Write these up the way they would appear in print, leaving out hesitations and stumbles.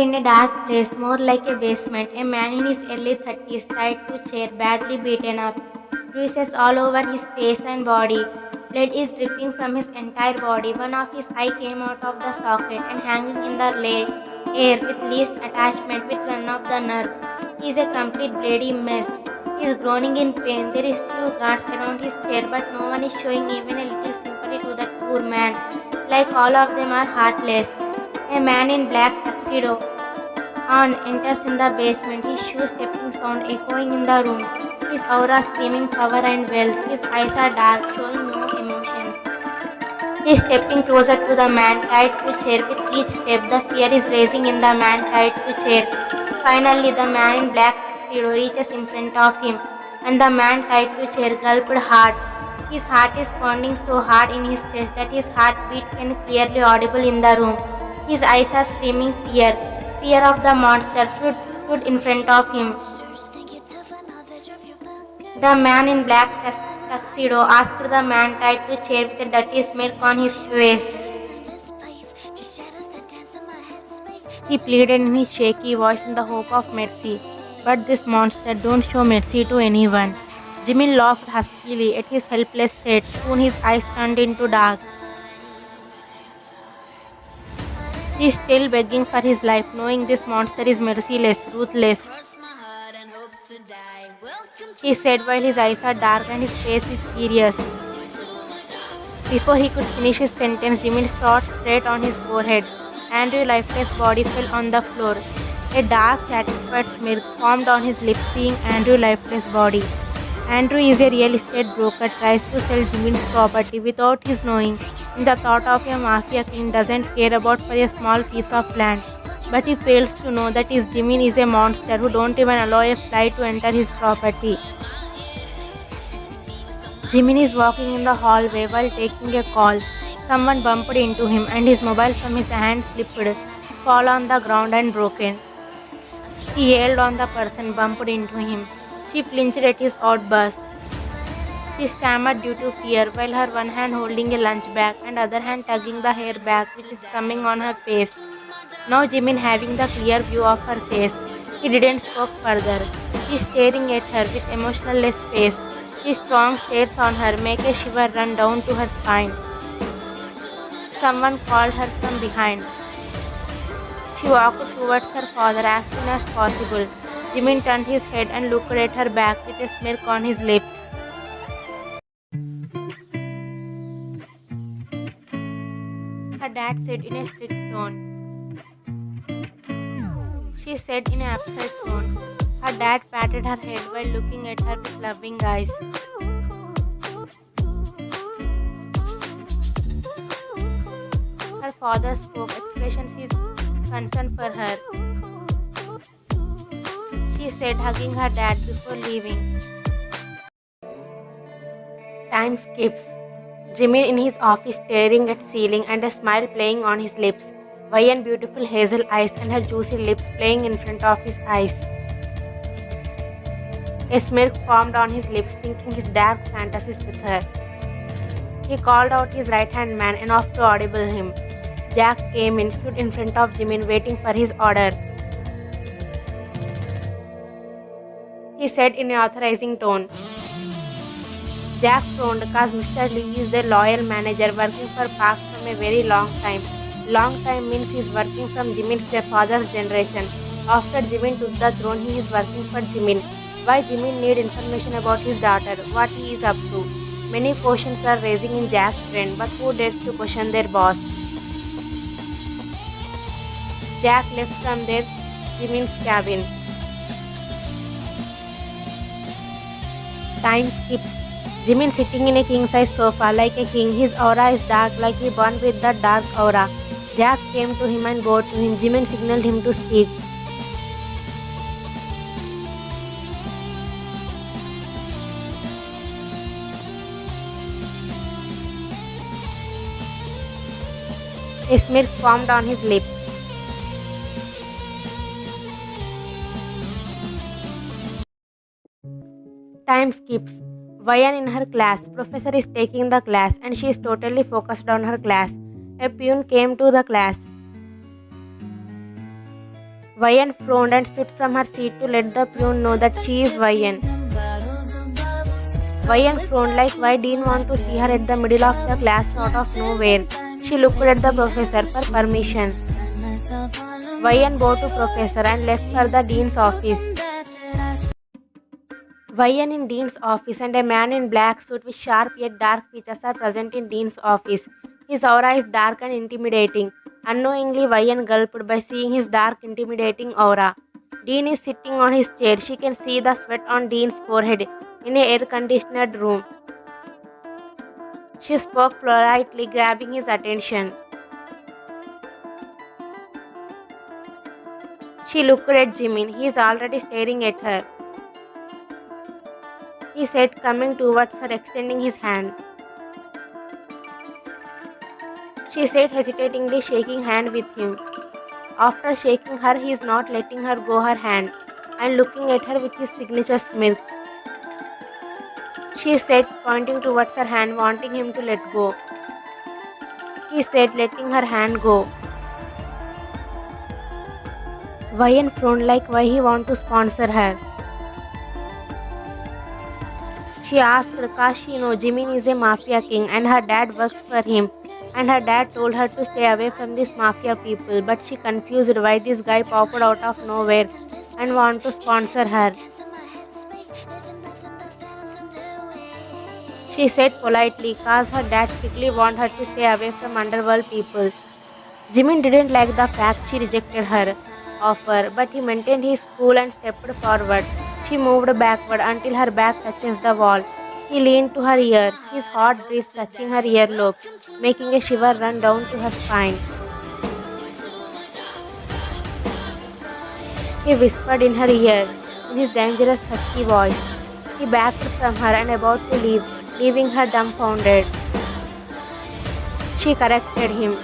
in a dark place, more like a basement. A man in his early 30s tied to a chair, badly beaten up. Bruises all over his face and body. Blood is dripping from his entire body. One of his eye came out of the socket and hanging in the air with least attachment with one of the nerve. He is a complete bloody mess. He is groaning in pain. There is few guards around his chair, but no one is showing even a little sympathy to that poor man. Like all of them are heartless. A man in black tuxedo on enters in the basement, his shoe stepping sound echoing in the room, his aura screaming power and wealth. His eyes are dark, showing no emotions. He is stepping closer to the man tied to chair. With each step, the fear is rising in the man tied to chair. Finally, the man in black tuxedo reaches in front of him, and the man tied to chair gulped hard. His heart is pounding so hard in his chest that his heartbeat can clearly audible in the room. His eyes are screaming fear. Fear of the monster stood in front of him. The man in black tuxedo asked the man tied to chair with a dirty smirk on his face. He pleaded in his shaky voice in the hope of mercy. But this monster don't show mercy to anyone. Jimin laughed huskily at his helpless state. Soon his eyes turned into dark. He is still begging for his life, knowing this monster is merciless, ruthless. He said while his eyes are dark and his face is furious. Before he could finish his sentence, Jimin shot straight on his forehead. Andrew's lifeless body fell on the floor. A dark, satisfied smirk formed on his lips seeing Andrew's lifeless body. Andrew is a real estate broker, tries to sell Jimin's property without his knowing. In the thought of a mafia king doesn't care about for a small piece of land. But he fails to know that his Jimin is a monster who don't even allow a fly to enter his property. Jimin is walking in the hallway while taking a call. Someone bumped into him and his mobile from his hand slipped, fall on the ground and broken. He yelled on the person bumped into him. She flinched at his outburst. She stammered due to fear while her one hand holding a lunch bag and other hand tugging the hair back which is coming on her face. Now Jimin having the clear view of her face. He didn't spoke further. He is staring at her with emotionless face. His strong stares on her make a shiver run down to her spine. Someone called her from behind. She walked towards her father as soon as possible. Jimin turned his head and looked at her back with a smirk on his lips. Her dad said in a strict tone. She said in an upset tone. Her dad patted her head while looking at her with loving eyes. Her father spoke, expressions his concern for her. She said, hugging her dad before leaving. Time skips. Jimin in his office staring at ceiling and a smile playing on his lips. 𝐤𝐚 beautiful hazel eyes and her juicy lips playing in front of his eyes. A smirk formed on his lips, thinking his daft fantasies with her. He called out his right-hand man enough to audible him. Jack came in, stood in front of Jimin waiting for his order. He said in an authorizing tone. Jack frowned cause Mr. Lee is a loyal manager working for Park from a very long time. Long time means he is working from Jimin's father's generation. After Jimin took the throne, he is working for Jimin. Why Jimin need information about his daughter, what he is up to. Many questions are raising in Jack's brain, but who dares to question their boss? Jack left from their Jimin's cabin. Time skips. Jimin sitting in a king-size sofa like a king. His aura is dark like he born with that dark aura. Jack came to him and bowed to him. Jimin signaled him to speak. A smirk formed on his lip. Time skips. 𝐤𝐚 in her class. Professor is taking the class and she is totally focused on her class. A peon came to the class. 𝐻𝐸𝐴N frowned and stood from her seat to let the peon know that she is 𝐻𝐸𝐴N. 𝐻𝐸𝐴N frowned like why didn't want to see her at the middle of the class out of nowhere. She looked at the professor for permission. 𝐻𝐸𝐴N bowed to professor and left for the dean's office. 𝐻𝐸𝐴N in dean's office and a man in black suit with sharp yet dark features are present in dean's office. His aura is dark and intimidating. Unknowingly, 𝐻𝐸𝐴N gulped by seeing his dark, intimidating aura. Dean is sitting on his chair. She can see the sweat on Dean's forehead in an air-conditioned room. She spoke politely, grabbing his attention. She looked at Jimin. He is already staring at her. He said, coming towards her, extending his hand. She said hesitatingly, shaking hand with him. After shaking her, he is not letting her go her hand and looking at her with his signature smirk. She said, pointing towards her hand, wanting him to let go. He said, letting her hand go. 𝐻𝐸𝐴N frowned like why he want to sponsor her. She asked, Kashi, Jimin is a mafia king and her dad works for him. And her dad told her to stay away from these mafia people, but she confused why this guy popped out of nowhere and want to sponsor her. She said politely, cause her dad strictly want her to stay away from underworld people. Jimin didn't like the fact she rejected her offer, but he maintained his cool and stepped forward. She moved backward until her back touches the wall. He leaned to her ear, his hot breath touching her earlobe, making a shiver run down to her spine. He whispered in her ear, in his dangerous husky voice. He backed from her and about to leave, leaving her dumbfounded. She corrected him.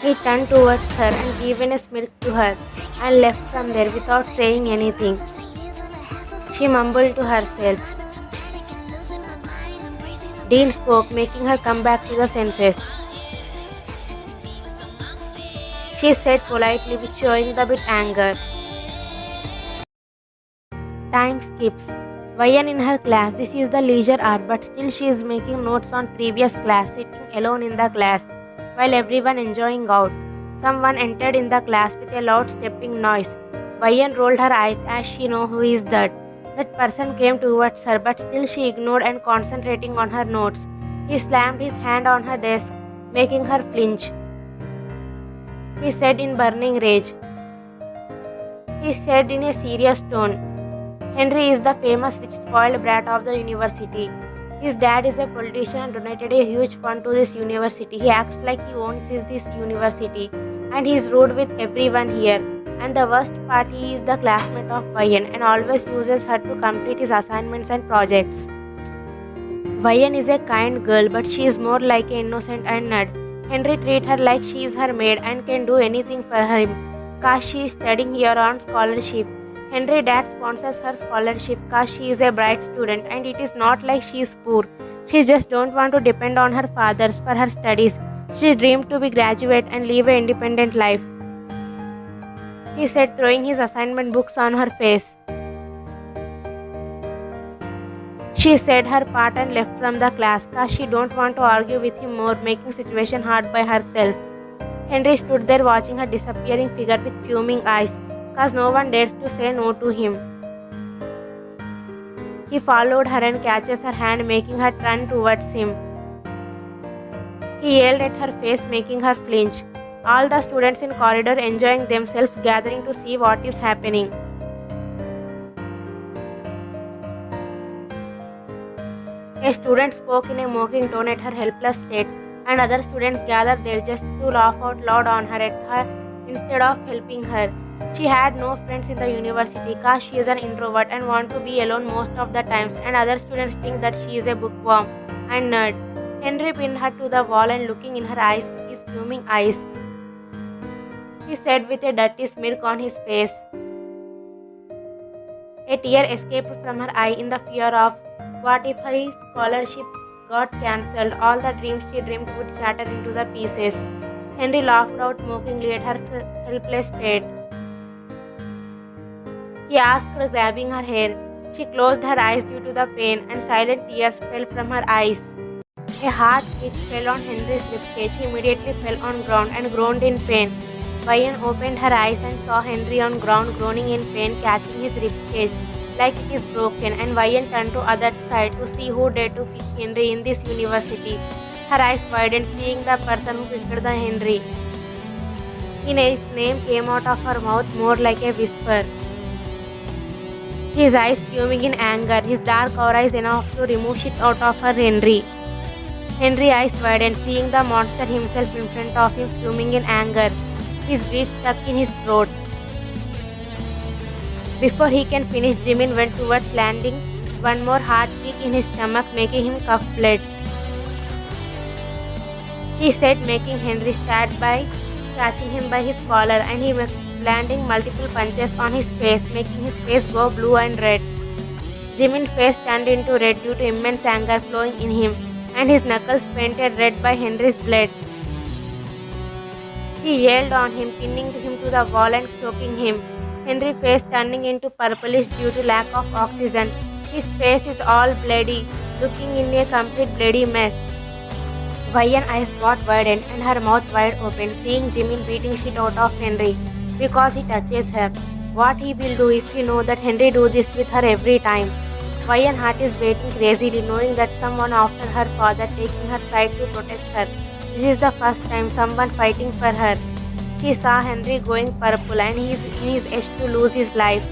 He turned towards her and gave a smirk to her and left from there without saying anything. She mumbled to herself. Dean spoke, making her come back to the senses. She said politely, with showing the bit anger. Time skips. 𝐻𝐸𝐴N in her class. This is the leisure hour, but still she is making notes on previous class, sitting alone in the class, while everyone enjoying out. Someone entered in the class with a loud stepping noise. 𝐻𝐸𝐴N rolled her eyes as she knew who is that. That person came towards her, but still she ignored and concentrating on her notes. He slammed his hand on her desk, making her flinch. He said in burning rage. He said in a serious tone, Henry is the famous rich spoiled brat of the university. His dad is a politician and donated a huge fund to this university. He acts like he owns this university and he is rude with everyone here. And the worst part, he is the classmate of 𝐻𝐸𝐴N and always uses her to complete his assignments and projects. 𝐻𝐸𝐴N is a kind girl, but she is more like an innocent and nerd. Henry treats her like she is her maid and can do anything for him, cause she is studying here on scholarship. Henry's dad sponsors her scholarship cause she is a bright student, and it is not like she is poor. She just don't want to depend on her fathers for her studies. She dreamed to be graduate and live an independent life. He said, throwing his assignment books on her face. She said her part and left from the class cause she don't want to argue with him more, making situation hard by herself. Henry stood there watching her disappearing figure with fuming eyes cause no one dares to say no to him. He followed her and catches her hand, making her turn towards him. He yelled at her face, making her flinch. All the students in corridor enjoying themselves, gathering to see what is happening. A student spoke in a mocking tone at her helpless state, and other students gathered there just to laugh out loud on her at her instead of helping her. She had no friends in the university cause she is an introvert and wants to be alone most of the times, and other students think that she is a bookworm and nerd. Henry pinned her to the wall and looking in her eyes with his fuming eyes. He said with a dirty smirk on his face. A tear escaped from her eye in the fear of what if her scholarship got cancelled. All the dreams she dreamed would shatter into the pieces. Henry laughed out mockingly at her helpless state. he asked, grabbing her hair. She closed her eyes due to the pain, and silent tears fell from her eyes. A hard kick fell on Henry's ribcage. He immediately fell on ground and groaned in pain. 𝐻𝐚 opened her eyes and saw Henry on ground groaning in pain, catching his ribcage like it is broken, and 𝐻𝐚 turned to other side to see who dared to kick Henry in this university. Her eyes widened, seeing the person who kicked the Henry. His name came out of her mouth more like a whisper. His eyes fuming in anger, his dark aura is enough to remove shit out of her Henry. Henry's eyes widened, seeing the monster himself in front of him fuming in anger, his breath stuck in his throat. Before he can finish, Jimin went towards landing one more hard kick in his stomach, making him cough blood. He said, making Henry start by catching him by his collar, and he landing multiple punches on his face, making his face go blue and red. Jimin's face turned into red due to immense anger flowing in him, and his knuckles painted red by Henry's blood. He yelled on him, pinning him to the wall and choking him. Henry's face turning into purplish due to lack of oxygen. His face is all bloody, looking in a complete bloody mess. 𝐻𝐚's eyes got widened and her mouth wide open, seeing Jimin beating shit out of Henry because he touches her. What he will do if he knows that Henry do this with her every time. 𝐻𝐚's heart is beating crazily, knowing that someone after her father taking her side to protect her. This is the first time someone fighting for her. She saw Henry going purple and he is in his edge to lose his life.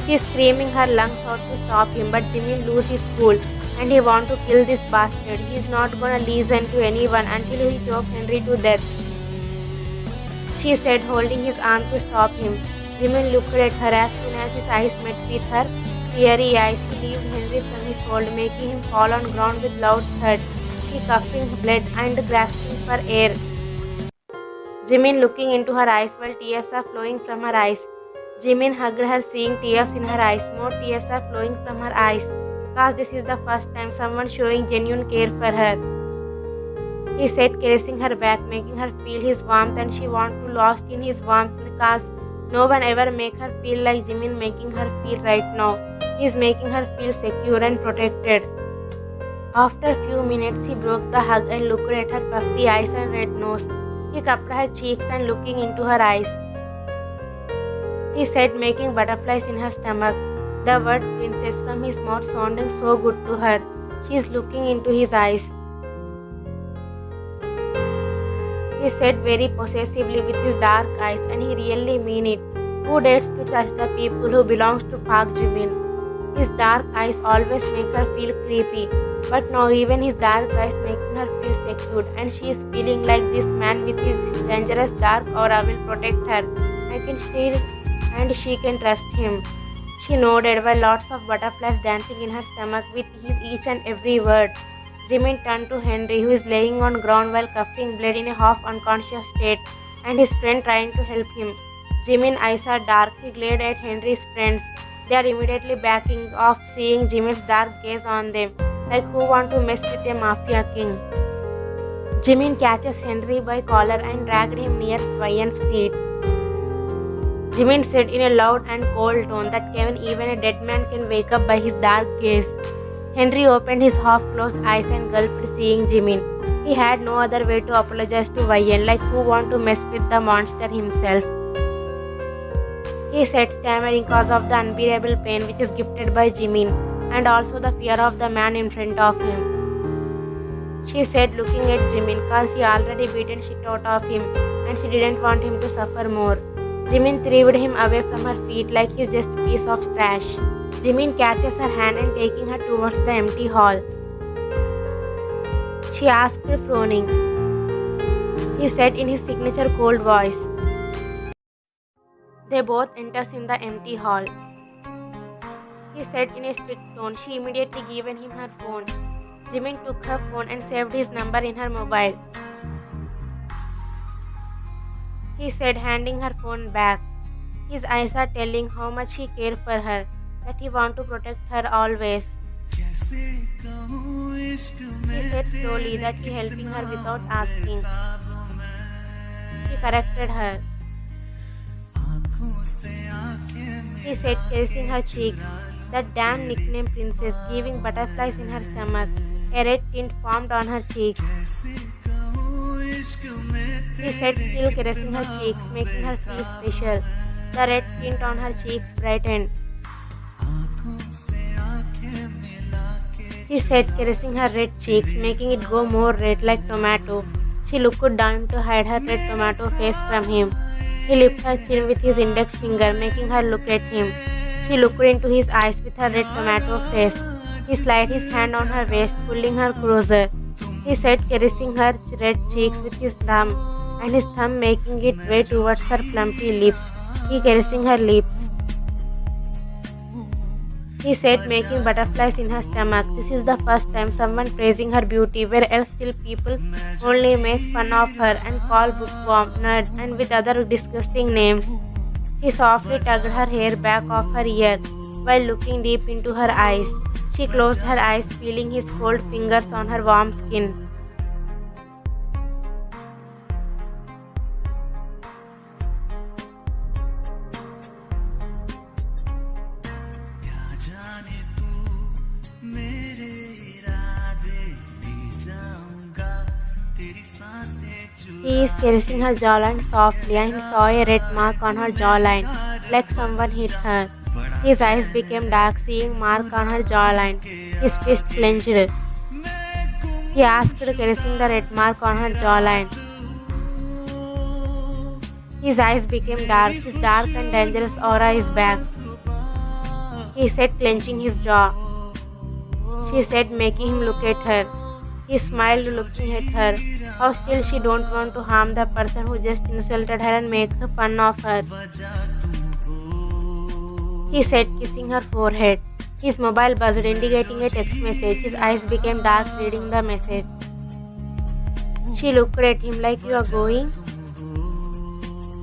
She is screaming her lungs out to stop him, but Jimin loses his cool and he wants to kill this bastard. He is not gonna listen to anyone until he chokes Henry to death, she said, holding his arm to stop him. Jimin looked at her. As soon as his eyes met with her fiery eyes, he lifted Henry from his hold, making him fall on ground with loud thud. She coughing blood and grasping for air. Jimin looking into her eyes while tears are flowing from her eyes. Jimin hugged her, seeing tears in her eyes. More tears are flowing from her eyes, cause this is the first time someone showing genuine care for her. He said, caressing her back, making her feel his warmth, and she wanted to lost in his warmth because no one ever make her feel like Jimin making her feel right now. He is making her feel secure and protected. After a few minutes, he broke the hug and looked at her puffy eyes and red nose. He cupped her cheeks and looking into her eyes. He said, making butterflies in her stomach. The word princess from his mouth sounding so good to her. She is looking into his eyes. He said very possessively with his dark eyes, and he really mean it. Who dares to touch the people who belongs to Park Jimin? His dark eyes always make her feel creepy, but now even his dark eyes making her feel secure, and she is feeling like this man with his dangerous dark aura will protect her. I can feel and she can trust him. She nodded while lots of butterflies dancing in her stomach with his each and every word. Jimin turned to Henry, who is laying on ground while coughing blood in a half unconscious state, and his friend trying to help him. Jimin's eyes are dark. He glared at Henry's friends. They are immediately backing off, seeing Jimin's dark gaze on them, like who want to mess with a mafia king. Jimin catches Henry by collar and dragged him near 𝐻𝐚's feet. Jimin said in a loud and cold tone that even a dead man can wake up by his dark gaze. Henry opened his half-closed eyes and gulped, seeing Jimin. He had no other way to apologize to 𝐻𝐚, like who want to mess with the monster himself. He said, stammering because of the unbearable pain which is gifted by Jimin, and also the fear of the man in front of him. She said, looking at Jimin, cause he already beaten shit out of him, and she didn't want him to suffer more. Jimin threw him away from her feet like he's just a piece of trash. Jimin catches her hand and taking her towards the empty hall. She asked, frowning. He said in his signature cold voice. They both enters in the empty hall. He said in a strict tone. She immediately given him her phone. Jimin took her phone and saved his number in her mobile. He said, handing her phone back. His eyes are telling how much he cares for her, that he wants to protect her always. He said slowly that he helping her without asking. He corrected her. he said, caressing her cheeks. That damn nickname princess, giving butterflies in her stomach. A red tint formed on her cheeks. He said, still caressing her cheeks, making her feel special. The red tint on her cheeks brightened. He said, caressing her red cheeks, making it go more red like tomato. She looked down to hide her red tomato face from him. He lifted her chin with his index finger, making her look at him. She looked into his eyes with her red tomato face. He slid his hand on her waist, pulling her closer. He said, caressing her red cheeks with his thumb, and his thumb making it way towards her plumpy lips. He caressing her lips. He said, making butterflies in her stomach. This is the first time someone praising her beauty, where else still people only make fun of her and call bookworm, nerd, and with other disgusting names. He softly tugged her hair back off her ear while looking deep into her eyes. She closed her eyes, feeling his cold fingers on her warm skin. He is caressing her jawline softly, and he saw a red mark on her jawline, like someone hit her. His eyes became dark, seeing mark on her jawline. His fist clenched. He asked, caressing the red mark on her jawline. His eyes became dark. His dark and dangerous aura is back. He said, clenching his jaw. She said, making him look at her. He smiled, looking at her. How still she don't want to harm the person who just insulted her and make fun of her. He said, kissing her forehead. His mobile buzzed, indicating a text message. His eyes became dark, reading the message. She looked at him like, you are going?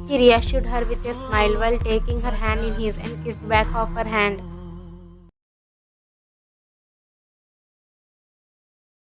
He reassured her with a smile while taking her hand in his and kissed back off her hand.